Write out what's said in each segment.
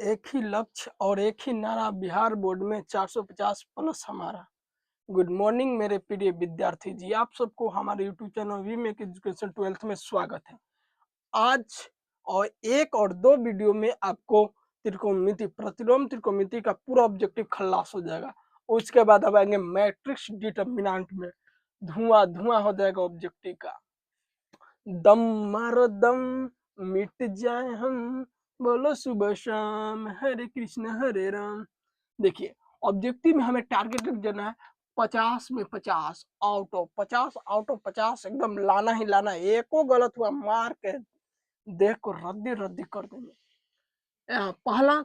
एक ही लक्ष्य और एक ही नारा, बिहार बोर्ड में 450 प्लस हमारा। गुड मॉर्निंग मेरे प्रिय विद्यार्थी जी, आप सबको हमारे YouTube channel We Make Education 12th में स्वागत है। आज और एक और दो वीडियो में आपको त्रिकोणमिति, प्रतिलोम त्रिकोणमिति का पूरा ऑब्जेक्टिव खल्लास हो जाएगा। उसके बाद अब आएंगे मैट्रिक्स डिटर्मिनेंट में, धुआं धुआं हो जाएगा ऑब्जेक्टिव का। दम मारो दम, मिट जाए हम, बोलो सुबह शाम, हरे कृष्ण हरे राम। देखिए ऑब्जेक्टिव में हमें टारगेट देना है 50 में 50, आउट ऑफ 50, आउट ऑफ 50 एकदम लाना ही लाना। एको गलत हुआ मार के देख को रद्दी रद्दी कर देंगे। यहाँ पहला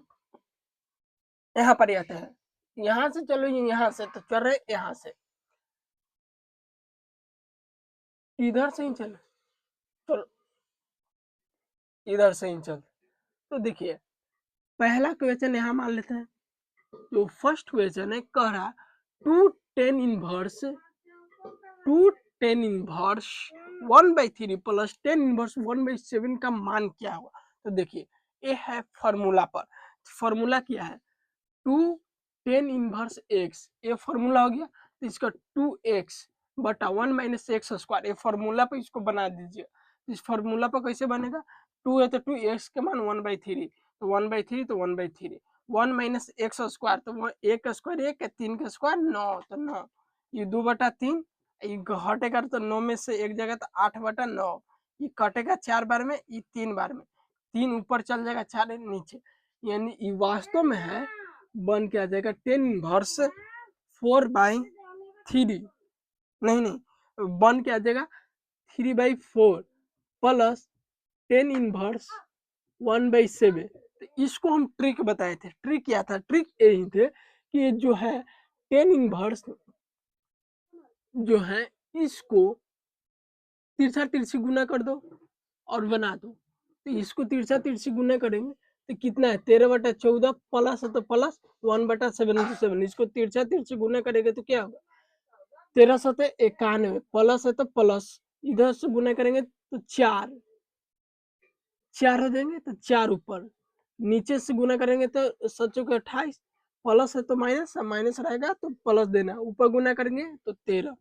यहाँ पर आता है, यहाँ से चलो, यहाँ से तो चल रहे, यहाँ से इधर से ही चलो, चलो इधर से ही चल। तो देखिए पहला क्वेश्चन यहाँ मान लेते हैं। जो फर्स्ट क्वेश्चन है, कह रहा 2 tan inverse 1/3 plus tan inverse 1/7 का मान क्या होगा। तो देखिए ये है फॉर्मूला पर, फॉर्मूला क्या है 2 tan इनवर्स x, ये फॉर्मूला हो गया। तो इसका 2x बटा 1 माइनस एक्स स्क्वायर, ये फॉर्मूला पर इसको बना दीजिए। इस फॉर्मूला पर कैसे बनेगा, 2 है तो 2x के मान 1/3, तो 1/3 तो 1/3, 1 माइनस एक्स स्क्वायर, तो एक का स्क्वायर एक है, 3 का स्क्वायर 9, तो 9, ये 2/3, ये हटेगा तो 9 में से एक जगह तो 8/9, ये कटेगा 4 बार में, ये 3 बार में, 3 ऊपर चल जाएगा, 4 नीचे, यानी ये वास्तव में है बन के आ जाएगा 10 इनवर्स 4/3, नहीं बन के आ जाएगा 3/4 प्लस 10 इनवर्स 1/7। तो इसको हम ट्रिक बताए थे। ट्रिक क्या था, ट्रिक यही थे कि जो है 10 इनवर्स जो है इसको तिरछा तिरछी गुना कर दो और बना दो। तो इसको तिरछा तिरछी गुना करेंगे तो कितना है 13/14 प्लस है तो प्लस 1/7, इसको तिरछा तिरछी गुना करेंगे तो क्या होगा 1391 प्लस है तो प्लस, इधर से गुना करेंगे तो 4 हो देंगे तो 4 ऊपर, नीचे से गुना करेंगे तो 7×28, प्लस है तो माइनस, माइनस रहेगा तो प्लस देना, ऊपर गुना करेंगे तो 13।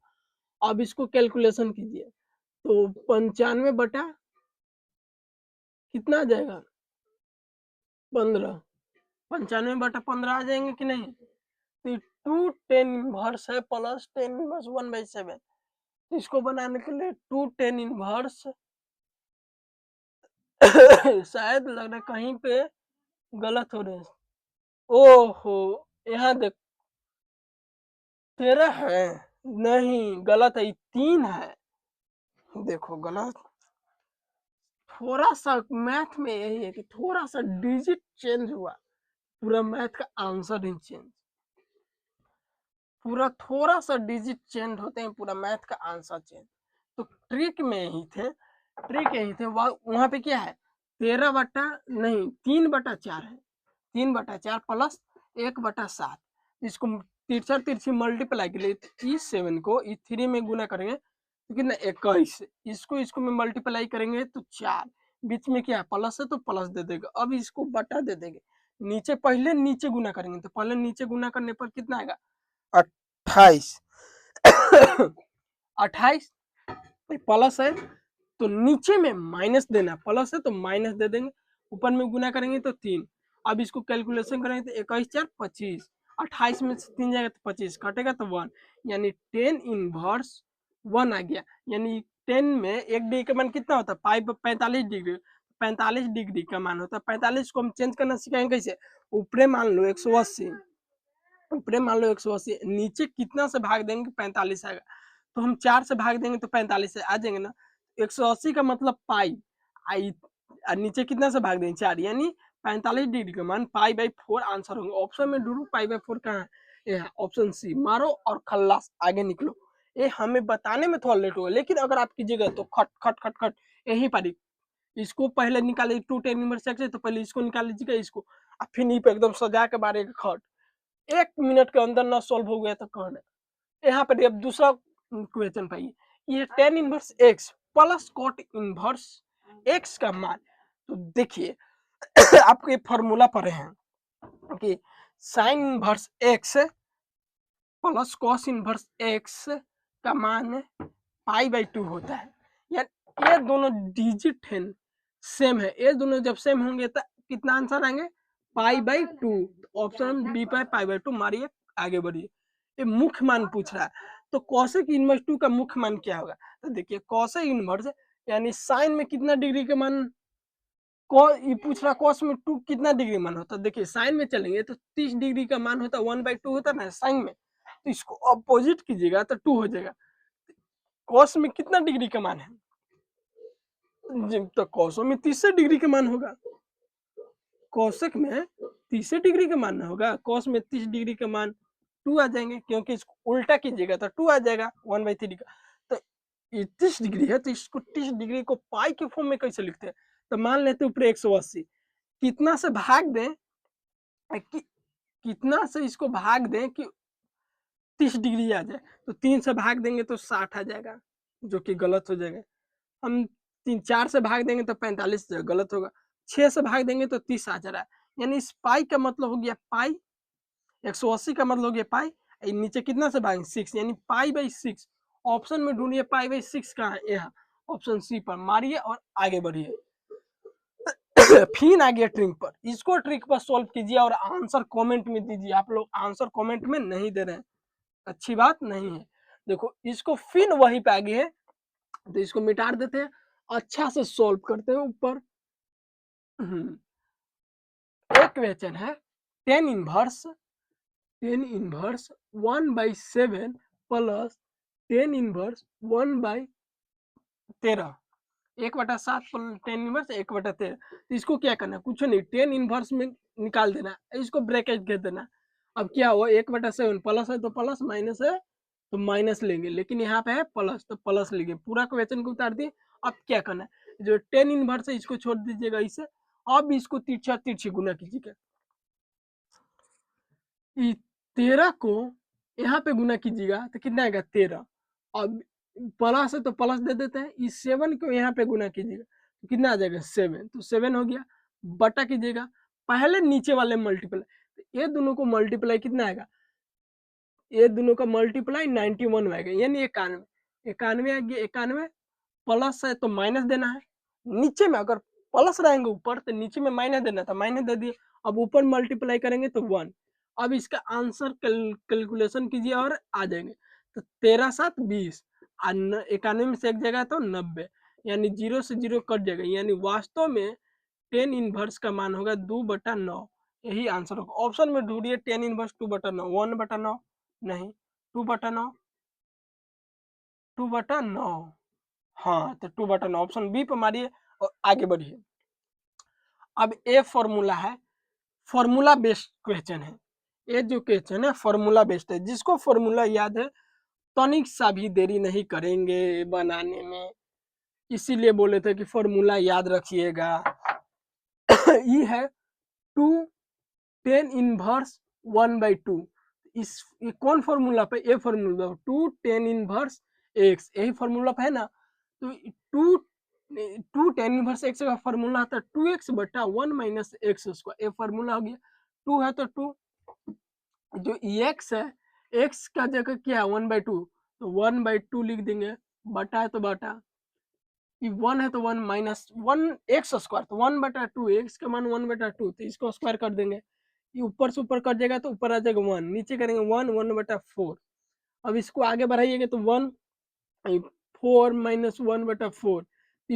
अब इसको कैलकुलेशन कीजिए तो 95 बटा कितना आ जाएगा 15, 95/15 आ जाएंगे कि नहीं। तो 2 tan इनवर्स है प्लस 10 इनवर्स 1/7, इसको बनाने के लिए 2 tan इनवर्स शायद लग रहा है कहीं पे गलत हो रहे हैं। ओहो, यहाँ देख 13 है, नहीं गलत है, 3 है, देखो गलत। थोड़ा सा मैथ में यही है कि थोड़ा सा डिजिट चेंज हुआ, पूरा मैथ का आंसर ही चेंज, पूरा थोड़ा सा डिजिट चेंज होते हैं पूरा मैथ का आंसर चेंज। तो ट्रिक में यही थे, ट्रिक यही थे। वहां पे क्या है 13 बटा नहीं 3/4 है, 3/4 प्लस 1/7, इसको तिरछा तिरछी मल्टीप्लाई के लिए इस 7 को इस 3 में गुना करेंगे तो कितना 21, इसको में मल्टीप्लाई करेंगे तो 4, बीच में क्या है प्लस है तो प्लस दे देगा। अब इसको बटा दे देंगे, नीचे पहले नीचे गुना करेंगे तो पहले नीचे गुना करने पर कितना आएगा 28 28 प्लस है तो नीचे में माइनस देना, प्लस है तो माइनस दे देंगे, ऊपर में गुना करेंगे तो 3। अब इसको कैलकुलेशन करेंगे तो 21 4 25, 28 में से 3 जाएगा तो 25 कटेगा तो 1, यानी 10 इनवर्स 1 आ गया। यानी 10 में एक डिग्री का मान कितना होता है 45 डिग्री, 45 डिग्री का मान होता है। 45 को हम चेंज करना सिखाएंगे कैसे, ऊपरे मान लो 180, ऊपरे मान लो 180, नीचे कितना से भाग देंगे 45 आएगा, तो हम 4 से भाग देंगे तो 45 से आ जाएंगे ना। 180 का मतलब पाई आई, नीचे कितना से भाग देंगे 4, यानी 45 डिग्री का मान π/4 आंसर होंगे। ऑप्शन में ढूंढो π/4 कहाँ है, ये है ऑप्शन सी, मारो और खल्लास आगे निकलो। ये हमें बताने में थोड़ा लेट होगा, लेकिन अगर आप कीजिएगा तो खट खट खट खट यही पारी। इसको पहले निकाले 2 tan इनवर्स x है तो पहले इसको निकाल लीजिएगा, इसको फिर नहीं पे एकदम सजा के बारे खट 1 मिनट के अंदर ना सॉल्व हो गया तो कहना। यहाँ पर अब दूसरा क्वेश्चन पाइए, ये tan inverse x plus cot inverse x का मान। तो देखिए आपको ये फॉर्मूला पढ़े हैं, कि sign inverse x plus cos inverse x का मान π/2 होता है। यानी ये दोनों डिजिट है सेम है, ये दोनों जब सेम होंगे तो कितना आंसर आएंगे π/2। ऑप्शन बी पर π/2 मारिए, आगे बढ़िए। ये मुख्य मान पूछ रहा है, तो कॉसेक इनवर्स 2 का मुख्य मान क्या होगा? तो देखिए कॉसेक इनवर्स यानी साइन में कितना डिग्री का मान, ये पूछ रहा कॉस में 2 कितना डिग्री मान होता है। देखिए साइन में चलेंगे तो 30 डिग्री का मान होता है, 1/2 होता है ना साइन में, तो इसको अपोजिट कीजिएगा तो 2 हो जाएगा। कॉस में कितना डिग्री का मान है? तो कॉसो में 30 डिग्री का मान होगा, कौशिक में 30 डिग्री का मान होगा, कॉस में 30 डिग्री का मान 2 आ जाएंगे, क्योंकि इसको उल्टा कीजिएगा तो 2 आ जाएगा 1/3 का। तो ये 30 डिग्री है तो इसको 30 डिग्री को पाई के फॉर्म में कैसे लिखते हैं? तो मान लेते ऊपर 180, कितना से भाग दें कितना से इसको भाग दें कि 30 डिग्री आ जाए, तो 3 से भाग देंगे तो 60 आ जाएगा, जो कि गलत हो जाएगा। हम 4 से भाग देंगे तो 45 गलत होगा, 6 से भाग देंगे तो 30 आ जा रहा है। यानी इस पाई का मतलब हो गया पाई, 180 का मतलब हो गया पाई, नीचे कितना से भागेंगे 6, यानी π/6। ऑप्शन में ढूंढिए π/6 कहाँ है, यहाँ ऑप्शन सी पर मारिए और आगे बढ़िए। फिर आ गया ट्रिक पर, इसको ट्रिक पर सॉल्व कीजिए और आंसर कमेंट में दीजिए। आप लोग आंसर कमेंट में नहीं दे रहे हैं, अच्छी बात नहीं है। देखो इसको फिर वहीं पे आ गए है, तो इसको मिटा देते हैं, अच्छा से सॉल्व करते हैं ऊपर। एक क्वेश्चन है tan inverse 1/7 plus tan inverse 1/13, 1/7 tan inverse 1/13। तो इसको क्या करना है, कुछ नहीं, टेन इनवर्स में निकाल देना है, इसको ब्रैकेट दे देना। अब क्या हुआ 1/7 प्लस है तो प्लस, माइनस है तो माइनस लेंगे, लेकिन यहाँ पे है प्लस तो प्लस लेंगे, पूरा क्वेश्चन को उतार दिए। अब क्या करना है, जो टेन इनवर्स है इसको छोड़ दीजिएगा इसे, अब इसको तिरछा तिरछी गुना कीजिएगा, 13 को यहाँ पे गुना कीजिएगा तो कितना आएगा 13। अब प्लस है तो प्लस दे देते हैं, इस 7 को यहाँ पे गुना कीजिएगा तो कितना आ जाएगा 7, तो 7 हो गया। बटा कीजिएगा, पहले नीचे वाले मल्टीप्लाई, तो ये दोनों को मल्टीप्लाई कितना आएगा, ये दोनों का मल्टीप्लाई 91 आएगा, यानी 91, 91 आ गया। 91 प्लस है तो माइनस देना है, नीचे में अगर प्लस रहेंगे ऊपर तो नीचे में माइनस देना था, माइनस दे दिए। अब ऊपर मल्टीप्लाई करेंगे तो 1। अब इसका आंसर कैलकुलेशन कीजिए और आ जाएंगे, तो 13×7=20, 91 में से एक जगह तो 90, यानी 0 से 0 कट जाएगा, यानी वास्तव में टेन इनवर्स का मान होगा 2/9, यही आंसर होगा। ऑप्शन में ढूंढिए टेन इनवर्स 2/9, 1/9 नहीं, 2/9, 2/9, हाँ तो 2/9 ऑप्शन बी पर मारिए और आगे बढ़िए। अब ये फॉर्मूला है, फॉर्मूला बेस्ड क्वेश्चन है, ये जो क्वेश्चन है फॉर्मूला बेस्ड है, जिसको फॉर्मूला याद है तनिक सा भी देरी नहीं करेंगे बनाने में, इसीलिए बोले थे कि फॉर्मूला याद रखिएगा। ये है 2 टेन इनवर्स 1/2, इस ये कौन फॉर्मूला पे, ये फॉर्मूला 2 टेन इनवर्स एक्स, यही फॉर्मूला पे है ना। तो 2 टेन इनवर्स एक्स का फॉर्मूला आता है 2x/1 - x², ये फॉर्मूला हो गया। 2 है तो 2, जो एक्स है एक्स का जगह क्या है 1/2, तो 1/2 लिख देंगे, बटा है तो बटा, 1 है तो 1 -1 x², तो 1/2, एक्स का मान 1/2, तो इसको स्क्वायर कर देंगे, ये ऊपर से ऊपर कर जाएगा तो ऊपर आ जाएगा 1, नीचे करेंगे 1, 1/4। अब इसको आगे बढ़ाइएगा तो 1, 4 - 1/4,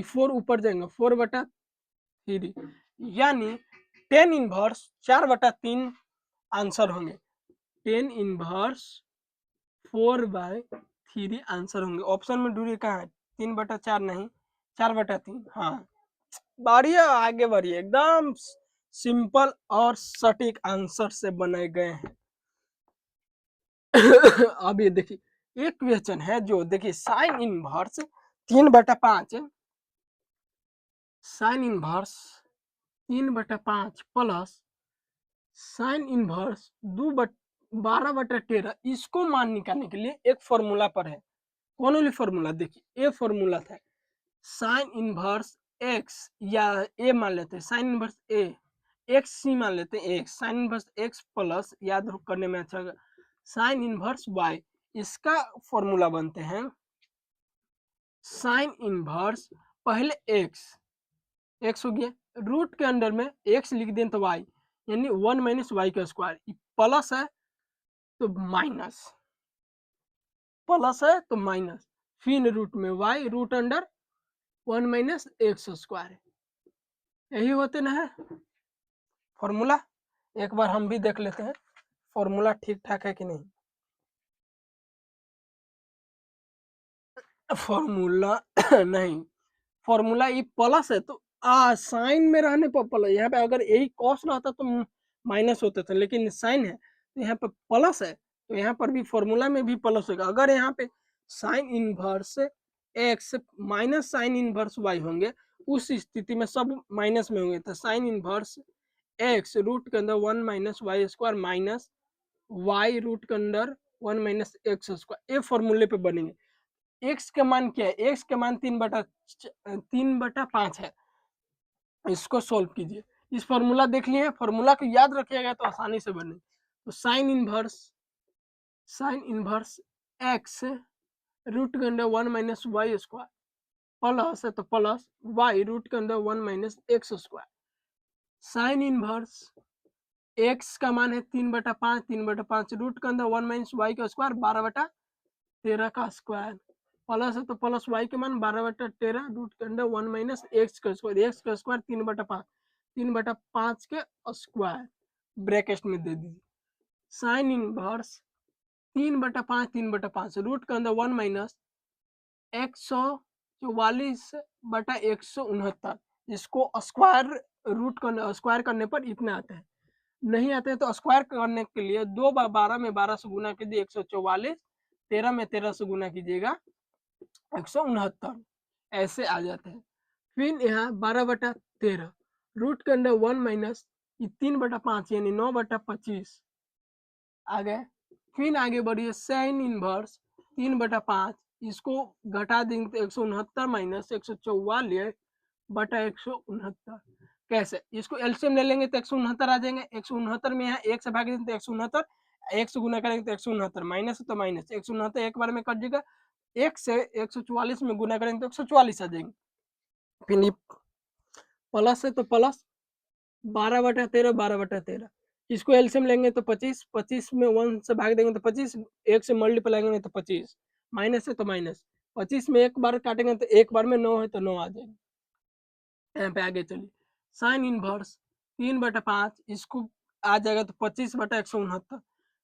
4 ऊपर जाएंगे 4/3, यानी 10 इनवर्स 4/3 आंसर होंगे, 10 इनवर्स 4/3 आंसर होंगे। ऑप्शन में ढूंढिए कहाँ है, 3/4 नहीं, 4/3, हाँ बढ़िया आगे बढ़िए, एकदम सिंपल और सटीक आंसर से बनाए गए हैं। अब ये देखिए एक क्वेश्चन है जो देखिए sine inverse 3/5, sine inverse 3/5 plus sine inverse 12/13, इसको मान निकालने के लिए एक फॉर्मूला पर है, कौन वाली फॉर्मूला, देखिए ये फॉर्मूला था साइन इनवर्स एक्स, या ए मान लेते हैं साइन इनवर्स ए, एक्स सी मान लेते हैं, x sign inverse x plus, याद करने में अच्छा साइन इनवर्स वाई, इसका फॉर्मूला बनते हैं साइन इनवर्स, पहले एक्स हो गया, रूट के अंदर में एक्स लिख दें तो वाई, यानी 1 माइनस वाई का स्क्वायर, प्लस है तो माइनस, प्लस है तो माइनस, फिर रूट में y, root under 1 minus x square, यही होते ना है फॉर्मूला। एक बार हम भी देख लेते हैं फॉर्मूला ठीक ठाक है कि नहीं। फॉर्मूला नहीं, फॉर्मूला ये प्लस है तो साइन में रहने पर प्लस, यहाँ पे अगर यही कॉस रहता तो माइनस होते थे, लेकिन साइन है तो यहाँ पे प्लस है, तो यहाँ पर भी फॉर्मूला में भी प्लस होगा। अगर यहाँ पे sine inverse x minus sine inverse y होंगे, उस स्थिति में सब माइनस में होंगे, तो साइन इनवर्स एक्स रूट के अंदर 1 minus y square minus y root के अंदर 1 माइनस एक्स स्क्वायर, ये फॉर्मूले पे बनेंगे। एक्स का मान क्या है, एक्स का मान 3/5 है, इसको सोल्व कीजिए। इस फॉर्मूला देख लिए, फॉर्मूला को याद रखिएगा तो आसानी से बने। तो साइन इनवर्स एक्स रूट के अंदर 1 माइनस वाई स्क्वायर, प्लस है तो प्लस वाई रूट के अंदर 1 minus x square, sign inverse x का मान है 3/5, 3/5 रूट के अंदर 1 माइनस वाई का स्क्वायर 12/13 का स्क्वायर, प्लस है तो प्लस वाई के मान 12/13 रूट के अंदर 1 माइनस एक्स का स्क्वायर, एक्स का स्क्वायर 3/5, 3/5 के स्क्वायर ब्रैकेट में दे दीजिए, साइन इनवर्स 3/5, 3/5 रूट के अंदर 1 माइनस 144/169, इसको स्क्वायर रूट करने स्क्वायर करने पर इतना आता है, नहीं आते हैं तो स्क्वायर करने के लिए 2 बार 12 में 12 से गुना कीजिए 144, 13 में 13 से गुना कीजिएगा 169, ऐसे आ जाते हैं। फिर यहाँ 12/13 रूट के अंदर 1 माइनस 3/5 यानी 9/25 आ गए। फिर आगे बढ़िए साइन इनवर्स 3/5, इसको घटा देंगे तो 169 माइनस 144/169, कैसे, इसको एलसीएम ले लेंगे तो 169 आ जाएंगे, 169 में यहाँ एक से भाग देंगे तो 169, एक से गुना करेंगे तो 169, माइनस तो माइनस 169 एक बार में कट जाएगा, एक से 144 में गुना करेंगे तो 144 आ जाएंगे, फिर प्लस है तो प्लस 12/13, 12/13, इसको एलसीएम लेंगे तो 25, 25 में 1 से भाग देंगे तो 25, एक से मल्टीप्लाई करेंगे तो 25, माइनस है तो माइनस, 25 में एक बार काटेंगे तो एक बार में 9 है तो 9 आ जाएगा। यहाँ पे आगे चलिए, साइन इनवर्स 3/5, इसको आ जाएगा तो 25/169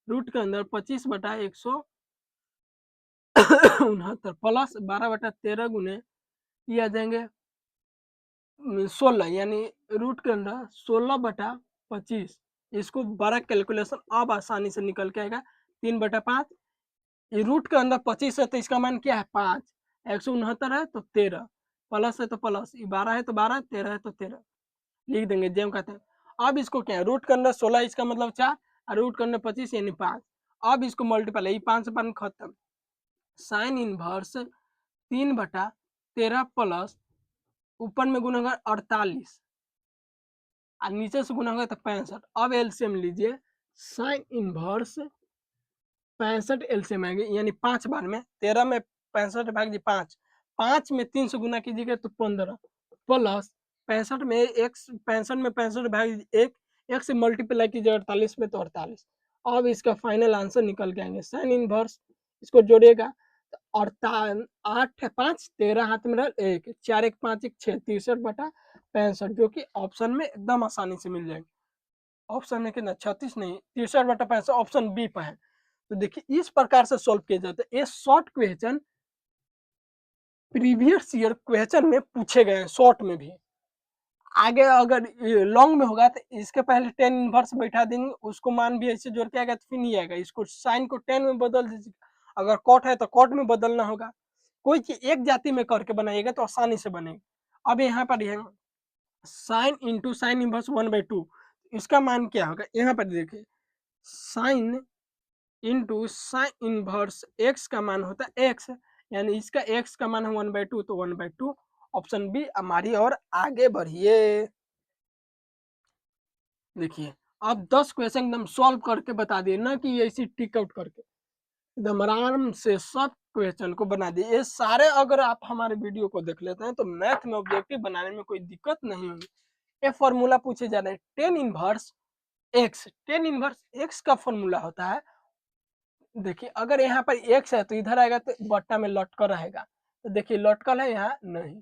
रूट के अंदर 25/169 प्लस 12/13 गुने ये आ जाएंगे 16, यानी रूट के अंदर 16/25, इसको बड़ा कैलकुलेशन अब आसानी से निकल के आएगा, 3/5, ये रूट के अंदर 25 है तो इसका मान क्या है 5, 169 है तो 13, प्लस है तो प्लस, 12 है तो 12, 13 है तो 13, लिख देंगे जेम कहते हैं। अब इसको क्या है, रूट के अंदर 16 इसका मतलब 4 और रूट के अंदर 25 यानी 5, अब इसको मल्टीप्लाई 5 से 5 खत्म, साइन इनवर्स 3/13 प्लस ऊपर में गुना 48 और नीचे से गुना होगा तो 65, अब एलसीएम लीजिए, साइन इनवर्स 65 एलसीएम आएगी, यानी 5 बार में 13 में 65 भाग जी 5, 5 में 3 से गुना कीजिएगा तो 15 प्लस 65 में एक 65 में 65 भाग एक, एक से मल्टीप्लाई कीजिए 48 में तो 48, अब इसका फाइनल आंसर निकल के आएंगे, साइन इनवर्स इसको जोड़िएगा तो 8 5 13 हाथ में रह एक 4 1 5 1 6 63/65, जो कि ऑप्शन में एकदम आसानी से मिल जाएंगे, ऑप्शन में कितना 36 नहीं 63/65 ऑप्शन बी पर है। तो देखिए इस प्रकार से सॉल्व किया जाता है, ये short question previous year question में पूछे गए हैं, शॉर्ट में भी। आगे अगर लॉन्ग में होगा तो इसके पहले 10 इनवर्स बैठा देंगे, उसको मान भी ऐसे जोड़ के आएगा तो फिर नहीं आएगा, इसको साइन को 10 में बदल दीजिए, अगर कॉट है तो कॉट में बदलना होगा, कोई चीज एक जाति में करके बनाइएगा तो आसानी से बनेगा। अब यहाँ पर है साइन इंटू साइन इनवर्स 1/2, इसका मान क्या होगा, यहाँ पर देखिए sine into sine inverse x का मान होता है एक्स, यानी इसका एक्स का मान है 1/2 तो 1/2, ऑप्शन बी हमारी और आगे बढ़िए। देखिए आप 10 क्वेश्चन एकदम सॉल्व करके बता दिए ना कि ऐसी टिक आउट करके, एकदम आराम से सब क्वेश्चन को बना दिए। ये सारे अगर आप हमारे वीडियो को देख लेते हैं तो मैथ में ऑब्जेक्टिव बनाने में कोई दिक्कत नहीं होगी। ये फॉर्मूला पूछे जा रहे हैं tan inverse x. Tan inverse x का फॉर्मूला होता है, देखिए अगर यहाँ पर एक्स है तो इधर आएगा तो बट्टा में लटका रहेगा, तो देखिए लटकल है यहाँ नहीं,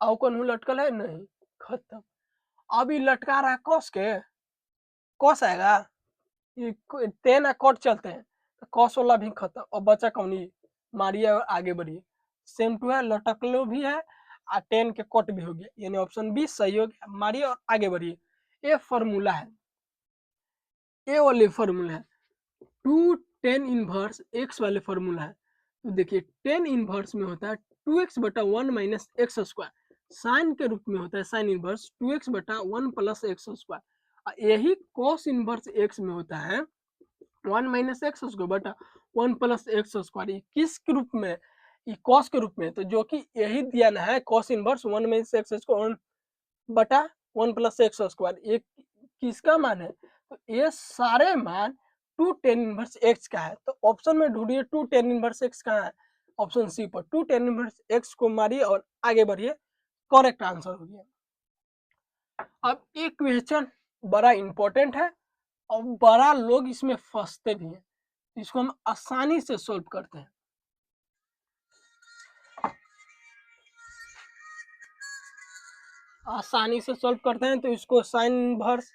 और कौन हूँ लटकल है नहीं, खत्म। अभी लटका रहा है कॉस के, कॉस आएगा, ये टेन कॉट चलते हैं तो कॉस वाला भी खत्म, और बचा कौन, ये मारिए और आगे बढ़िए। सेम टू है, लटकलो भी है और टेन के कॉट भी हो गया, यानी ऑप्शन बी सही हो गया। मारिए और आगे बढ़िए। ये फॉर्मूला है, ये वाले फॉर्मूला है टू टेन इनवर्स एक्स वाले फॉर्मूला है। तो देखिए टेन इनवर्स में होता है 2x बटा 1 माइनस एक्स स्क्वायर, साइन के रूप में होता है साइन इनवर्स 2x बटा 1 प्लस एक्स स्क्वायर। यही कॉस इनवर्स एक्स में होता है 1 माइनस एक्स स्क्वायर बटा 1 प्लस एक्स स्क्वायर। ये किस के रूप में, ये कॉस के रूप में, तो जो कि यही दिया ना है cos inverse 1 minus x square बटा 1 प्लस एक्स स्क्वायर, ये किसका मान है, तो ये सारे मान टू टेन इनवर्स एक्स का है। तो ऑप्शन में ढूंढिए टू टेन इनवर्स एक्स कहाँ है, ऑप्शन सी पर टू टेन इनवर्स एक्स को मारिए और आगे बढ़िए, करेक्ट आंसर हो गया। अब एक क्वेश्चन बड़ा इंपॉर्टेंट है और बड़ा लोग इसमें फंसते भी हैं, इसको हम आसानी से सोल्व करते हैं। आसानी से सोल्व करते हैं तो इसको साइन इनवर्स,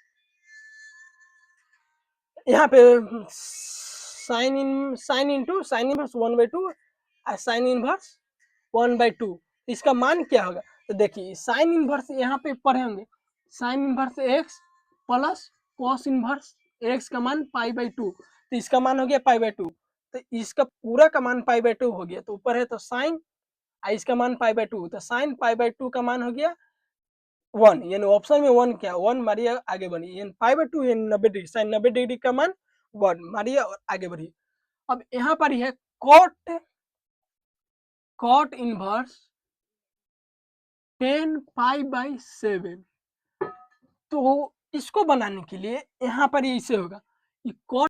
यहाँ पे साइन इंटू साइन इनवर्स 1/2 और साइन इनवर्स 1/2, इसका मान क्या होगा, तो देखिए साइन इनवर्स यहाँ पे पढ़े होंगे, sign inverse x plus cos inverse x का मान π/2, तो इसका मान हो गया π/2, तो इसका पूरा का मान π/2 हो गया, तो ऊपर है तो साइन, इसका मान π/2, तो साइन π/2 का मान हो गया 1, यानी ऑप्शन में 1 क्या, 1 मारिए आगे बढ़िए, यानी π/2 यानी 90 डिग्री, साइन 90 डिग्री का मान 1 मारिए और आगे बढ़िए। अब यहाँ पर है कॉट, कॉट इनवर्स 10π/7, तो इसको बनाने के लिए यहाँ पर ये इसे होगा, कॉट